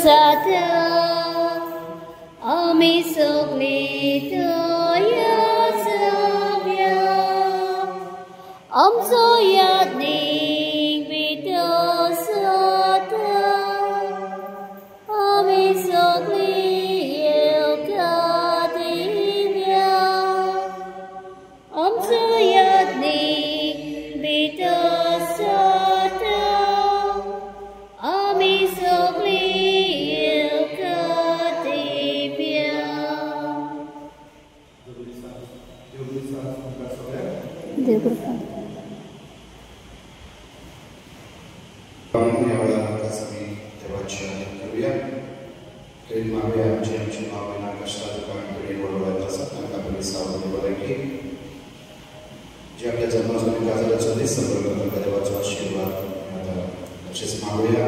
sada ami soglito ya sabya om soyat ning bito sada ami soglito kadivya om soyat ning bito sada ami soglito kadivya. Deus berkata. Panie kasami tebacia Haleluya. Terima kasih cuma bina kasih Tuhan beri wala dasar dan beri sahabat berlagi. Jika zaman sudah kasih jadi sebelum kita tebaca asyirwad ada cuma ya.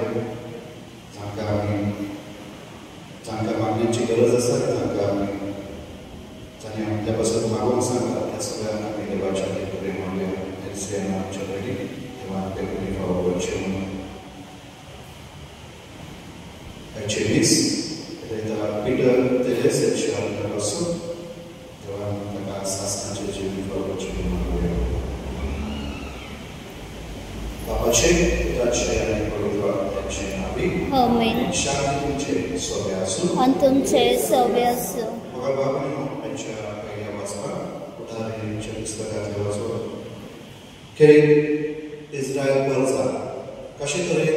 Jangka magni jika dasar jangka janya dapat satu malam sangat dasar kami tebaca beri wala dasar yang jadi teman beri wala cuma. Jenis dari Peter Teresa Charles Rasul dalam kata asas aja jadi kalau cuma Bapak Cek kita share kalau Cek Nabi. Amin. Shanti Cek Sobiasu. Antum Cek Sobiasu. Maka Bapak ini bicara kayak apa? Udah dari Cek Istilah Rasul. Kiri Israel berza. Kasih teri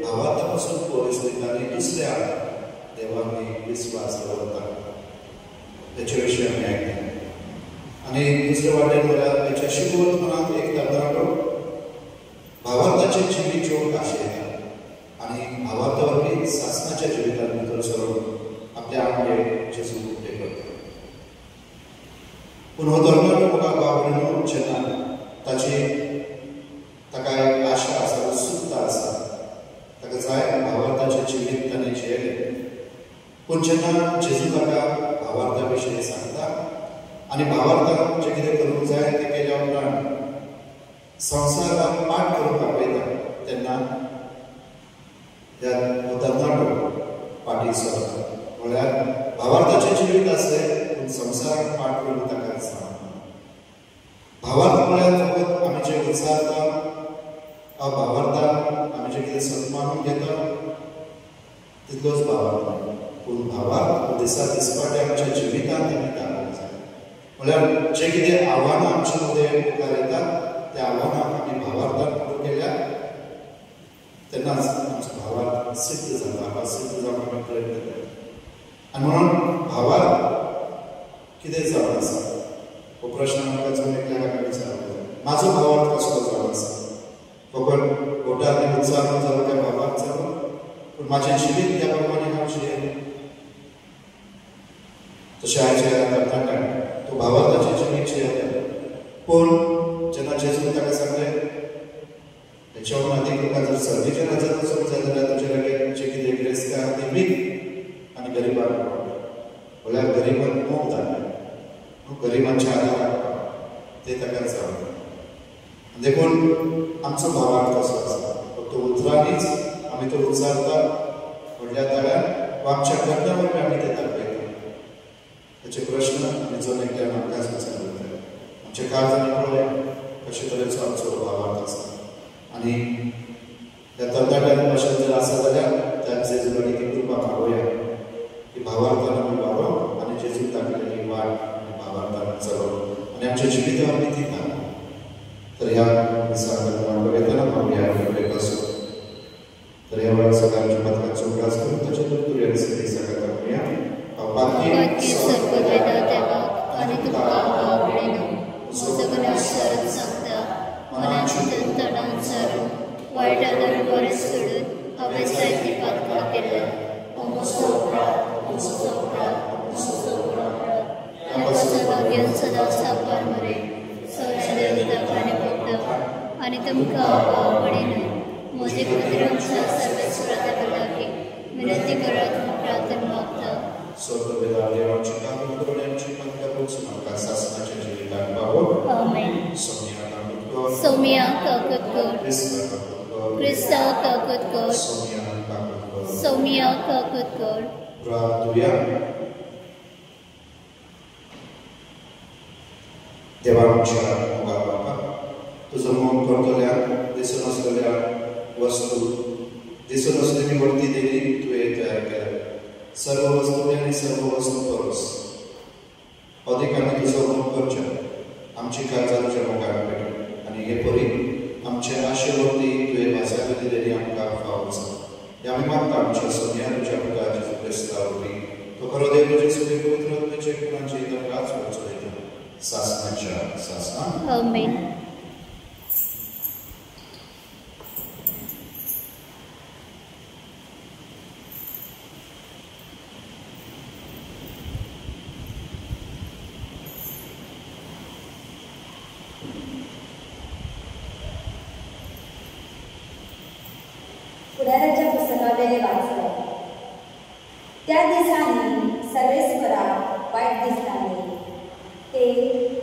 bahwa termasuk परिस्थितीने दुसऱ्या देवाने विश्वास ठेवला त्याच्याविषयी आम्ही ऐकलं आणि दुसऱ्या वाटेत मला त्याच्याशी बोलत मनात एक तडजोड भावार्थाचे जीवित जीवन असे येतात आणि भावार्थावरती शासनाच्या जीविताला अनुसरून आपल्या आमचे जेसू कुठे करतो पुन्हा धर्माला मुगा बाबरीनो चेतन त्याची तकाय आशा असा उत्सुकता असा जाय भावार्थाचे जीवित त्याने जेले पण जेव्हा जेजू काका भावार्थाविषयी सांगतात आणि भावार्थ जे किती करून जाय ते केल्या उपरांत संसारात पाठ करून दाखवतात त्यांना या उदाहरणार्थ पाठी सोडतात म्हळ्यार भावार्थाचे जीवित असते पण संसारात पाठ करून ताका सांगतात भावार्थ म्हळ्यार फकत आमी जे विचारता भावार्थान आमी जे कितें सन्मानून घेता तितलोच भावार्थ पूण भावार्थ दिसा दिसपाटे आमच्या जिवितांत आमी दाखोवंक जाय म्हळ्यार जे कितें आव्हानां आमचे मदें मुखार येतात त्या आव्हानांक आमी भावार्थान पुरो केल्यार तेन्नाच आमचो भावार्थ सिद्ध जाता सिद्ध जावपाक आमी प्रयत्न करता आनी म्हणून भावार्थ कितें जावन आसा हो प्रश्न आमकां जावन एकल्याक आमी विचारपाक जाय म्हाजो भावार्थ कसलो जावन आसा फकत पोटाने उत्साह जालो काय भावार्थ जालो पण माझे जिवीत त्या प्रमाणे हांव जियेलें तशें आयचे करताना तो भावार्थाचें जिवीत जियेलें पूण जेन्ना जेजून ताका सांगलें हेच्या अदीक तुका जर सर्तीचेर हजर वचूंक जाय जाल्यार तुजे कडेन जे कितें गिरेस्त आहा तें वीक आनी गरिबांक म्हळ्यार गरिबांक मोग धाडलें गरिबांच्या आदाराक तें ताका सांगलें देखून आमचो भावार्थ कसो आसा फक्त उतरांनीच आमी तो उच्चारता व्हडल्या तळ्यार वा आमच्या कर्त्या वरवीं आमी ते दाखयता हेचे प्रश्न आमी जण एकट्यान आमकांच विचारले जाय आमचे काळजांनी पळय कशे तरेचो आमचो भावार्थ आसा आनी ह्या तरणाट्यान भाशेन जर आसा जाल्यार त्या जेजू कडेन ती कृपा मागोया की भावार्थान आमी वावरूंक आनी जेजून दाखयलेली वाट आनी भावार्थान चलोवप आनी आमच्या जिविता वरवीं ती ना तर ह्या दिसांत येताना मागूया आपल्याकडे बसू तर ह्या वेळा सगळ्यांच्या पथकाचो उल्हास करून त्याच्या तुरतुऱ्यान सगळी सगळ्या करूया पापी सर्ववेदा देवा आणि तुका आवडेना सगळ्या शरत सांगता मनाची तडान सारून वायटांतल्यान बरें सोडून हांवें जायती पातकां केल्या सदांच सापार मरे आणि तुमकां आवडेन म्हजे कुत्रांच्या सर्वेश्वराच्या बलाकी विनंती करात प्रार्थना मागता सौम्या काकतकर क्रिस्ता काकतकर सोमिया काकतकर, प्रार्थूया. देवा आमच्या मोगा बापा, तुझं मोग करतल्या दिसून असलेल्या वस्तू, दिसून असलेली वरती दिली तुवें तयार केल्या. सर्व वस्तू आणि सर्व वस्तू परस अधिक आम्ही तुझं मोग करचें आमची काळजां तुज्या मोगाक पेट आनी हे परी आमचे आशेवरती तुवें भासायला दिलेली आमकां फाव आसा. हे आमी मागता आमच्या सोन्या तुज्या पुता जेजू क्रिस्तावरवी तो खरो देव तुजे सगळे पवित्र आत्म्याचे गुणांची तकाच वचून येता सासणाच्या सासणां. आमेन. फुडाराच्या पुस्तकावेले वाचले. त्या दिसांनी सर्वेस्पराक वायट दिसताले. ते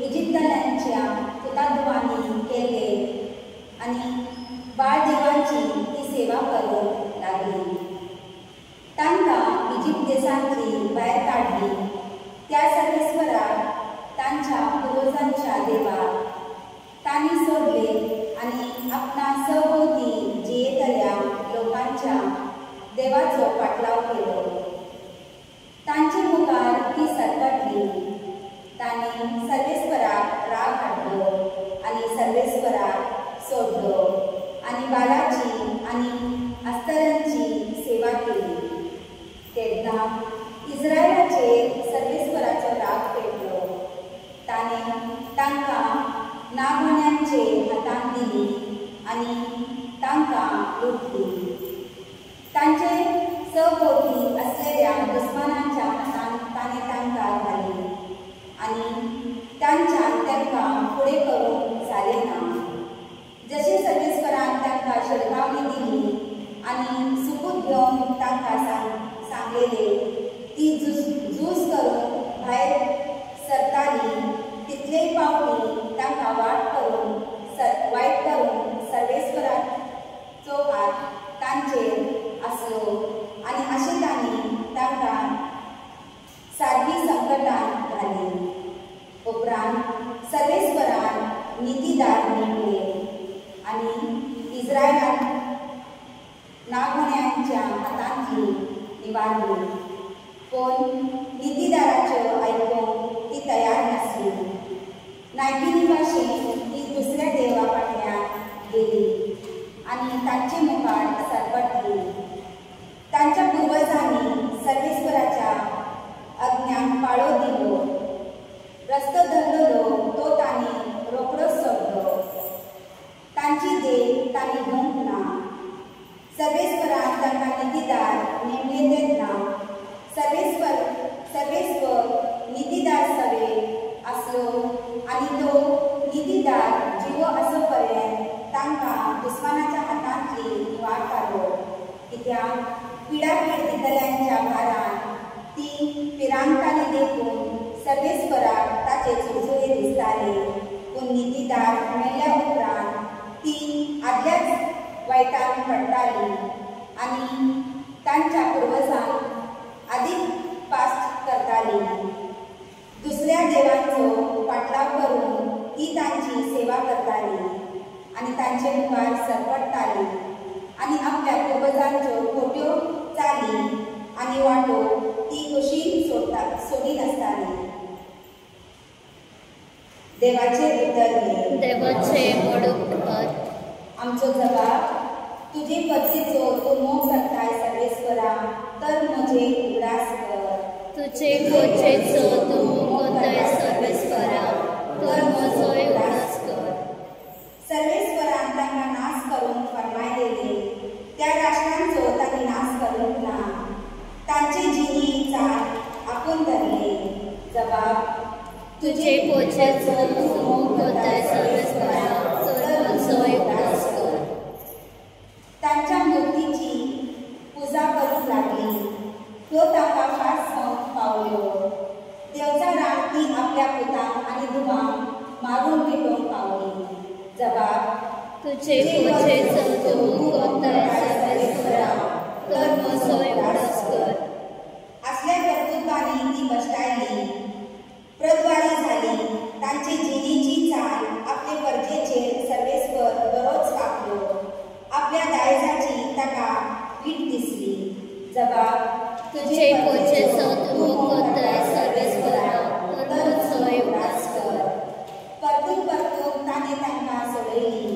इजिप्तल्यांच्या पुतांदवांनी केले आनी बाळदेवांची ती सेवा करूंक लागली. तांकां इजिप्त देशांतली भायर काडली. त्या सर्वेस्पराक तांच्या पुर्वजांच्या देवाक तांणी सोडले आनी आपणा सभोवती जियेतल्या लोकांच्या देवाचो पाटलाव केलो. तांचे मुखार ती सरकटली. तांणी सर्वेस्पराक राग हाडलो आनी सर्वेस्पराक सोडलो आनी बालाची आनी अस्तरांची सेवा केली. तेन्ना इस्रायलाचेर सर्वेस्पराचो राग पेटलो. ताणें तांकां नागोण्यांचे हातांत दिली आनी तांकां लुटली. तांचे सभोवती असलेल्या दुस्मानांच्या हातांत ताणें तांकां घाली आनी तांच्यान तांकां फुडें करूंक जालें ना. जशें सर्वेस्परान तांकां शिटकावणी दिली आनी सुपूत घेवन तांकां सांगलेले ती झूज करून भायर सरताली तितलेय पावटी तांकां वायट करून सर्वेस्पराचो हात तांचेर आसलो आनी अशें तांणी तांकां सारकी संकटांत घाली. उपरांत सर्वेस्परान नितीदार नेमले आनी इस्रायलान नागोण्यांच्या हातांतली निवारली. पूण नितीदाराच्यो आयकूंक ती तयार नासली. नायकिनी भाशेन ती दुसऱ्या देवा फाटल्यान गेली आनी तांचे मुखार सरपटली. तांच्या पुर्वजांनी सर्वेस्पराच्या आज्ञांक पाळो दिलो. रस्तो धरलेलो तो तांणी रोखडोच सोडलो. तांची देख तांणी घेवंक ना. सर्वेस्परान तांकां नितीदार नेमले तेन्ना सर्वेस्पर नितीदार सवे आसलो आनी तो नितीदार जिवो आसो पर्यंत तांकां दुस्मानाच्या हातांतली निवारतालो. कित्याक पिडापीड दितल्यांच्या भारान ती पिरांताली देखून सर्वेस्पराक ताचे चुळचुळे दिसताले. पूण नितीदार मेल्ल्या उपरांत ती आदल्याच वायटान पडटाली आनी तांच्या पुर्वजांक आदीक पास्ट करताली. दुसऱ्या देवांचो पाटलाव करून ती तांची सेवा करताली आनी तांचे मुखार सरपटताली आनी आपल्या पुर्वजांच्यो खोट्यो चाली आनी वाटो ती कशी सोडी नासताली. देवाचे उतर घे. देवाचे मोडूक आमचो जबाब तुजे पत्नीचो तूं मोग करताय सर्वेस्परा तर म्हजे उगडास कर. तुजे खोचेचो तूं मोग करताय सर्वेस्परा तर म्हजोय उगडास कर. सर्वेस्परान तांकां नाश करूंक फरमायलेले त्या राष्ट्रांचो तांणी नाश करूंक ना. तांचे जिणी चाल आपूण धरले. जबाब तुजे खोचेचो तूं मोग करताय सर्वेस्परा तर म्हजोय उगडास कर. तांच्या मूर्तीची पुजा करूंक लागली. त्यो तांकां फास्ट पावल्यो. देवचाराक ती आपल्या पुतांक आनी धुवांक मारून पेटोवंक पावली. जबाब तुजे खोचेचो तूं मोग करताय सर्वेस्परा तर म्हजो उगडास कर. असल्या कर्तृत्वाने ती कष्टाळली, प्रद्वारी झाली. तांची जिणेची चाल आपले परजेचेर सर्वेस्वर दररोज वापलो. आपल्या दायजाची ताका वीट दिसली. जबाब तुझे पोचे तूं करतय सर्वेस्वरा, तर म्हजो उगडास कर. परतून परतून ताणें तांकां सोडयली,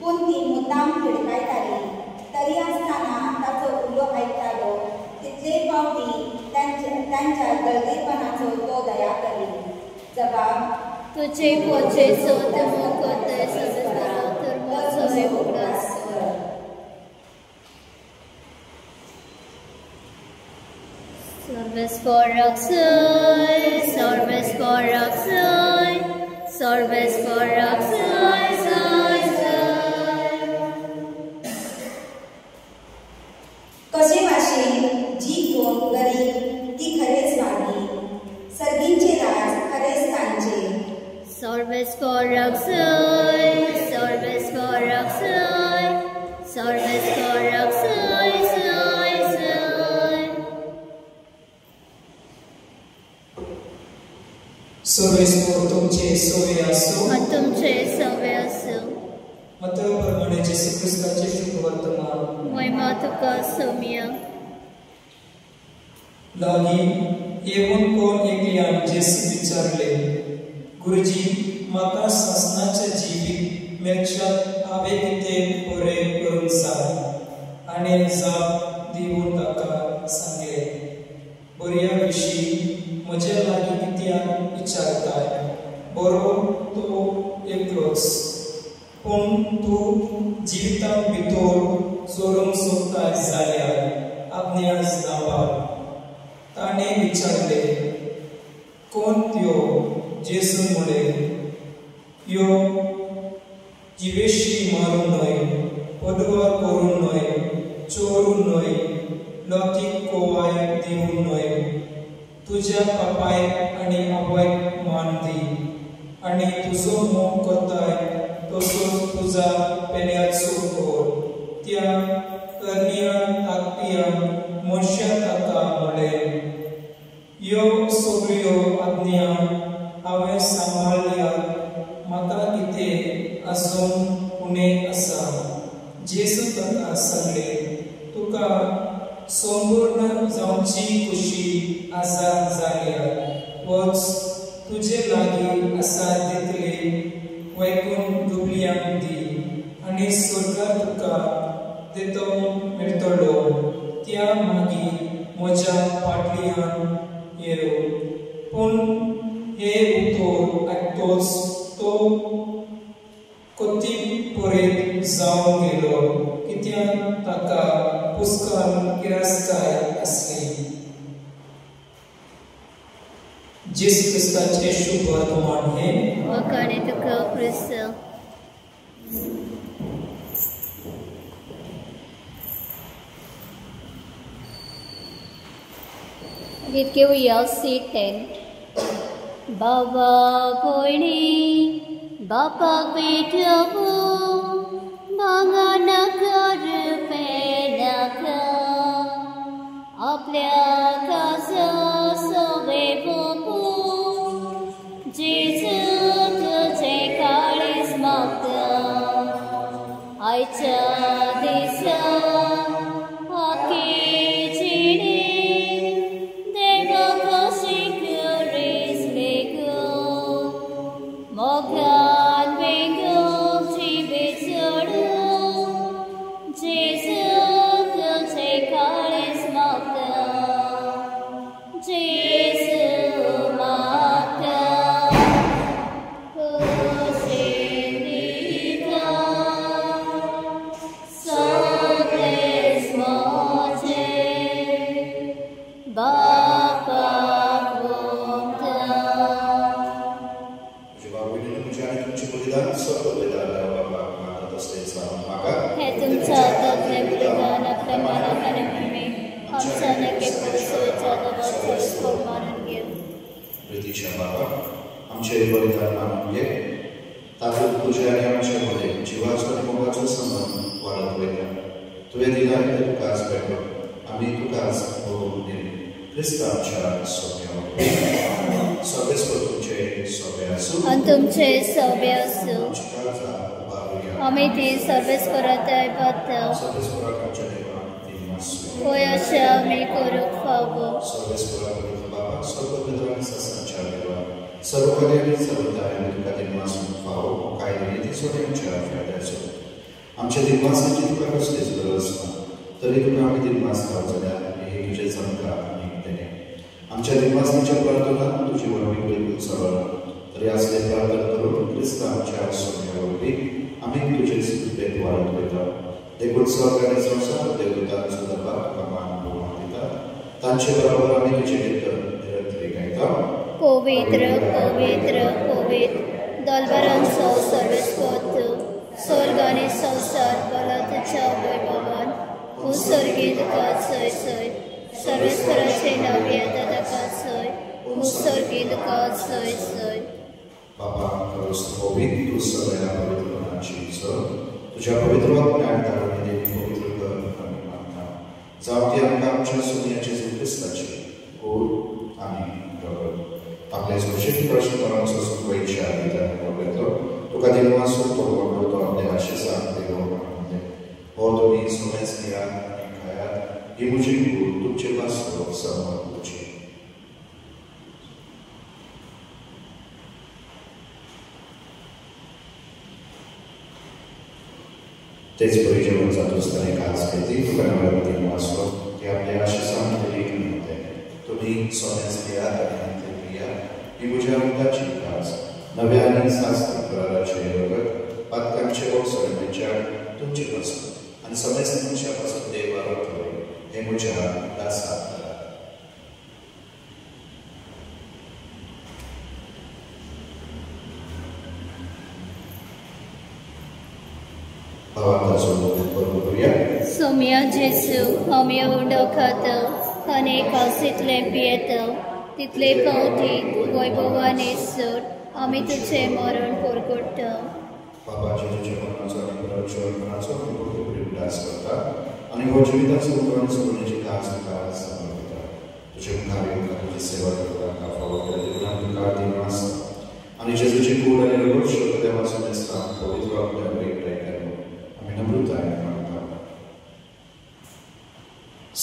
पूण ती मुद्दाम फिडकायताली. तरी आसतना ताचो उलो आयकतालो तितले फावटी तांच्या गळगेपणाचो तो दया करी. जबाब तुझे पोचे तूं करतय सर्वेस्वरा, तर म्हजो उगडास कर. सर्वेस्वराक जय, सर्वेस्वराक जय, सर्वेस्वराक जय जय जय. कशे भाशेन जी कोण गरीब ती खरेच वागी, सर्गींचे राज खरेच तांचे. सर्वेस्वराक जय, सर्वेस्वराक जय, सर्वेस्वराक जय जय जय. सर्वेस्वर तुमचे सोवे असो, तुमचे सवे असो. मतप्रमाणे येशू ख्रिस्ताचे शुभ वर्तमान. महिमा तुका सौम्य. लागी येवन कोण एकल्यान जेसू विचारले, गुरुजी म्हाका सासणाच्या जिवीक मेळच्याक हांवें कितें बरें करूंक जाय. आनी जाप दिवन ताका सांगले, बऱ्या विशीं म्हज्या लागीं कित्याक विचारताय. बरो तो एकलोच, पूण तूं जिवितांत भितर जोरूंक सोदताय जाल्यार आज्ञा जावप. ताणें विचारले, कोण त्यो? जेसू म्हळे, यो जिवेशी मारून न्हय, पदवार करून न्हय, चोरून न्हय, लौकीक कोवाय दिवन न्हय. तुज्या बापायक आनी आवयक मान दी, आनी तुजो मोग करताय तसोच तुजा पेन्याचो कर. त्या कर्णियान धाकट्यान मनशां ताका म्हळें, ह्यो सगळ्यो आज्ञा हांवें सांबाळल्यात, म्हाका कितें आजून उणें आसा. जेसू ताका सांगले, तुका संपूर्ण जावची खुशी आसा जाल्यार वच, तुजे लागीं आसा तितले वैकून दुबळ्यांक दी, आनी स्वर्गांत तुका तेतो मेळटलो. त्या मागीर म्हज्या फाटल्यान येव. पूण हे उतर आयकतोच तो कोती परेत जावन गेलो, कित्याक ताका पुस्काल किरासकाय आसली. जेसू ख्रिस्ताचे शुभ वर्तमान हे वखाणे तुका ख्रिस्त. गीत घेऊया C10. बाबा भयणी बापाक भेटवू, भांगा नकर पेनाका, आपल्या काजा सवे भोगू. जेजू तुझे काळीज मागता, आयच्या दिसा आखे जिणे देवा कशी करेसले गो. मोगान वेगो जिवे चढू, जेजू तुझे काळीज मागता, जेजू मागता. खुशेन दिता सगळेच मोजे, बापाक भोगता. हे तुमचं आत्मने बलिदान आपल्या मनाने प्रेमे आमच्या नके पुरुषाच्या दबाव मानून घे. प्रितीच्या बाबा, आमचे बलिदान मानून घे. तातूंत तुझ्या आनी आमच्या मदें जिवाचो आनी मोगाचो संबंध वाडत वयता. तुवें दिला तुकाच भेटो. आम्ही तुकाच भोगून दिली क्रिस्तांच्या सोप्यावर सगळेच तुमचे सोबे असू आणि तुमचे सोबे असू चिकाचा उभारूया आम्ही ती सर्वेस्परात ऐकता सर्वेस्पराच्या देवाक दिन असू होय अशें आमी करूंक फावो सर्वेस्परा पवित्र बाबा सर्वपित्र आणि ससांच्या देवा सर्व कले आणि सर्वदाय आणि तुका दिन वासून फावो काय ती सोन्याच्या फायद्याचो आमच्या दिनवासाची तुका कसलीच गरज ना तरी तुका आमी दिनवास खाव जाल्यार हे तुजे जमता आनी तेणे आमच्या दिनवासाच्या प्रार्थनांत तुजी वरवीं बिलकुल सरळ तरी असले प्रार्थना करून क्रिस्तांच्या सोन्या वरवीं आमी तुजे सुपेत वाडत वयता देखून स्वर्ग आनी संसार देवदूतांचो दरबार तुका मान भोवमान दिता तांचे बरोबर आमी तुजे भितर निरंतरी गायता पवित्र पवित्र पवित्र दलबरांचो सर्वेस्पत स्वर्ग आनी संसार बला तुज्या वैभवान उत्सर्गीत तुका सय सय सर्वेस्पराचे नांव येता ताका सय उत्सर्गीत तुका सय सय बाबा करोस पवित्र तू सगळ्या पवित्रपणाची चड तुझ्या पवित्र वाक्यान धाडून देवी पवित्र कर आमी मागता जावं ती आमकां आमच्या सोन्याची क्रिस्ताची गोड आनी प्रगट आपल्या सुशेष प्रश्न परमचो सुखवैच्या आदित्यान येतो तुका दिनवासो तो व्हडलो तो आपल्या आशिसांत देव म्हणून हो तुमी सोन्याच घेयात आनी खायात ही म्हजी कूड तुमचे वास्तव सहमत तुजी तेच बरी जेवण जात असताना एक आज घेतली तुका नव्यामध्ये वाचलो की आपल्या आशिसांत तरी म्हणते तुम्ही सोन्याच घेयात आनी ते पियात ही म्हज्या रक्ताची कास नव्या आनी सास्त्र कराराचे रगत पातकांचे वळसणेच्या तुमचे पासून आनी समेस्त मनशा पासून देव आरोग्य हे म्हज्या दासांत करा सोम्या जेसू आमी उंडो खातो आनी कासितले पियेतो तितले पावटी वैभवानी सोड आमी तुजें मरण परगट्टा बाबाचे तुजे मरणाचो आनी परमेश्वराचो आमी उदास करता आनी हो जिविताचो उपरांत सोडण्याची खास तुका समर्पिता तुजे कार्य तुजी सेवा करता फावो केल्या तुका दिनवास आनी जेजूची कूड आनी रगत शोध देवाचो दिसता पवित्र आपल्या भेट आमी नम्रताय मागता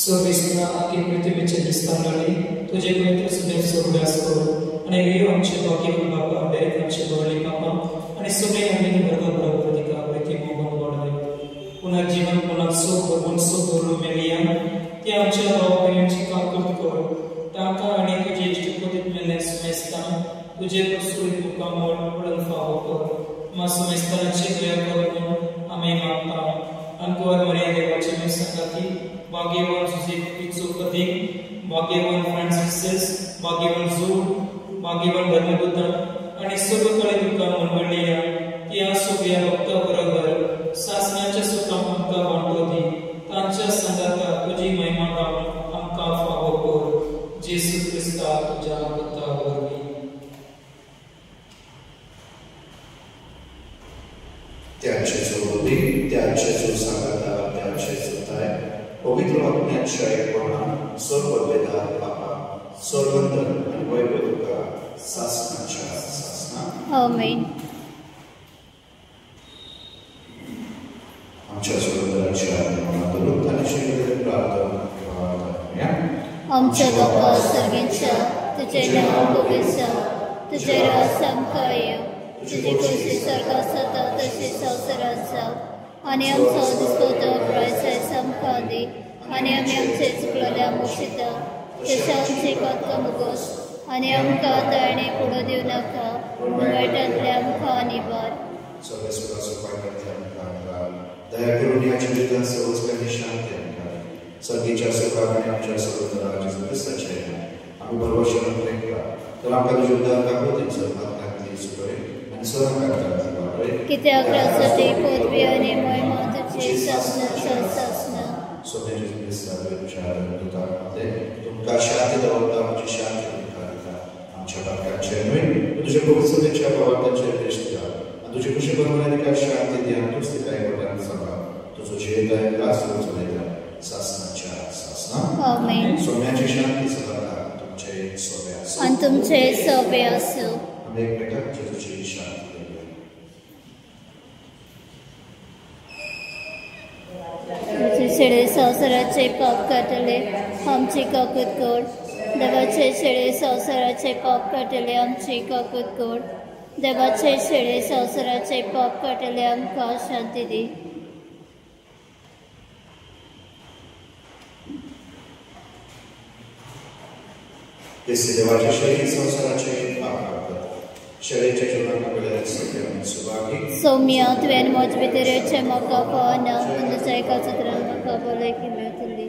सर्वेस्परा आखी पृथ्वीचे दिसतांडळी तुजे पवित्र सुदेव सोगडास करो आनी ह्यो आमचे भाग्यवान बापा बेरेक आमचे बरले बापा आनी सगळे आमी वर्ग बरोबर तिका पृथ्वी मोगन वाडय पुनर्जीवन पुनः सुख भरून सुख भरून मेलिया ती आमच्या भाव बहिणींची काकुर्त करो तांकां आनी तुजे इश्टपतीत मेले सुमेस्तान तुजे प्रसूत तुका मोड पडून फावो कर मा सुमेस्तानाची दया करून आमी मागता अनकुवर मरिया देवाचे मे संगाती भाग्यवान सुजित कदीक भाग्यवान फ्रांसिस भाग्यवान जूड भाग्यवान धर्मदूत आनी सगळे तुका मंडळीया त्या सगळ्या भक्ता बरोबर सासण्याच्या सुखांत आमकां वांटो दी तांच्या संगाता तुजी महिमा गावन आमकां फावो कर जेसू क्रिस्ता तुज्या भक्ता वरवीं त्याचे जोडी त्याचे जो सांगता त्याचे सुताय पवित्र आत्म्याच्या एकपणान सर्व वेदात बापा सर्वंतर आणि वैभव तुका सासनाच्या सासना आमेन आमच्या सर्वंतराच्या मनातून आणि शिकलेले प्रार्थना आमच्या बापा सर्गेंच्या तुझे नाव पवित्र तुझे राज आमकां येवं तुझी खुशी स्वर्गात जाता तशी संवसारात जावं आनी आमचो दिसतो प्रायस आमकां दी आनी आमी आमचे चुकलेल्या मुक्षिता तशें आमची कतकां मुगोस आनी आमकां ताणे फुडो दिवं नाका पूण वायटांतले आमकां निबार सर्वेस्वराचो पायगडते आमकां दया करून ह्या जिवितांत सर्वस्कांनी शांती आमकां सर्गीच्या सुखाक आनी आमच्या सर्वंतराच्या क्रिस्ताचे आमी परमेश्वरान प्रेमता तर आमकां तुजे उदार दाखोवती सर्वांत सुपय आनी सर्वांत वाडय कित्याक राजवटी पदवी आनी महिमा तुजी सासना सोन्याचे क्रिस्तावे तुझ्या दूतांमध्ये तुमकां शांती दवरता आमची शांती तुमकां दिता आमच्या बायकांचे न्हय तुजे पवित्रतेच्या पवातांचेर देश दिता आनी तुजे खुशी बरोबर तिका शांती दी आनी तूंच तिका एकवटान सांबाळ तुजो जियेता लास्ट चलयता सासनाच्या सासना सोम्याची शांती सदाकाळ तुमचे सोबे असो आणि तुमचे सोबे असो. आमी एकमेकांक जेजूची शांती दिवया. शेळे संवसाराचे पाप काटले आमची काकूत कोड. देवाचे शेळे संवसाराचे पाप काटले आमची काकूत कोड. देवाचे शेळे संवसाराचे पाप काटले आमकां शांती दी. Este deoarece și संवसाराचे पाप कापतात. शेळेच्या जीवनात आपल्याला सगळ्यांना सुभागी. सौम्य तुवें म्हजे भितरेचे म्हाका कळना पूण तुज्या एका चित्रान म्हाका भलायकी मेळटली.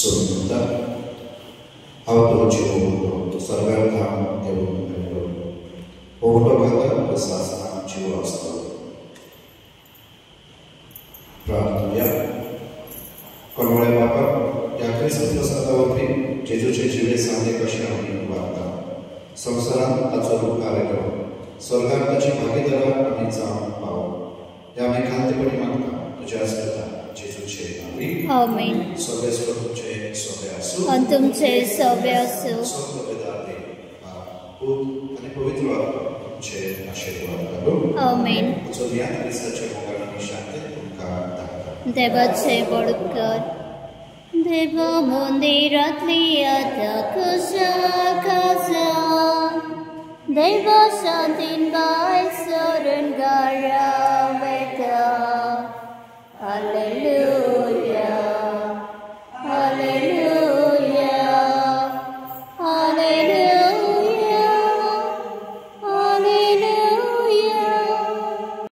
Sunda autoci obuto sargartam devum vero obuto bhagavad prasasana jivasto प्रार्थना कन्वळे बापा या ख्रिस्त प्रसादावरवी जेजूचे जिवे सांगे कशें आमी वागता संवसारांत ताचो रूप कार्यक्रम स्वर्गांत ताची भागीदार आमी जावंक पावो हे आमी खांतेपणी मागता तुज्या आस्पता जेजूचे नांवी. आमीन. सगळे तुमचे सोबे आसूं आणि तुमचे सोबे असो. सगळे वेदांते पूत आनी पवित्र आत्मा तुमचे आशीर्वाद घालून. आमीन. तुजो ज्ञान क्रिस्ताचे मोगाळांनी शांती तुमकां धाडटा. देवाचे बडकर. देवा मंदिरांतली आतां कुशळ खासा देवा शांतीन भायर सरून गारा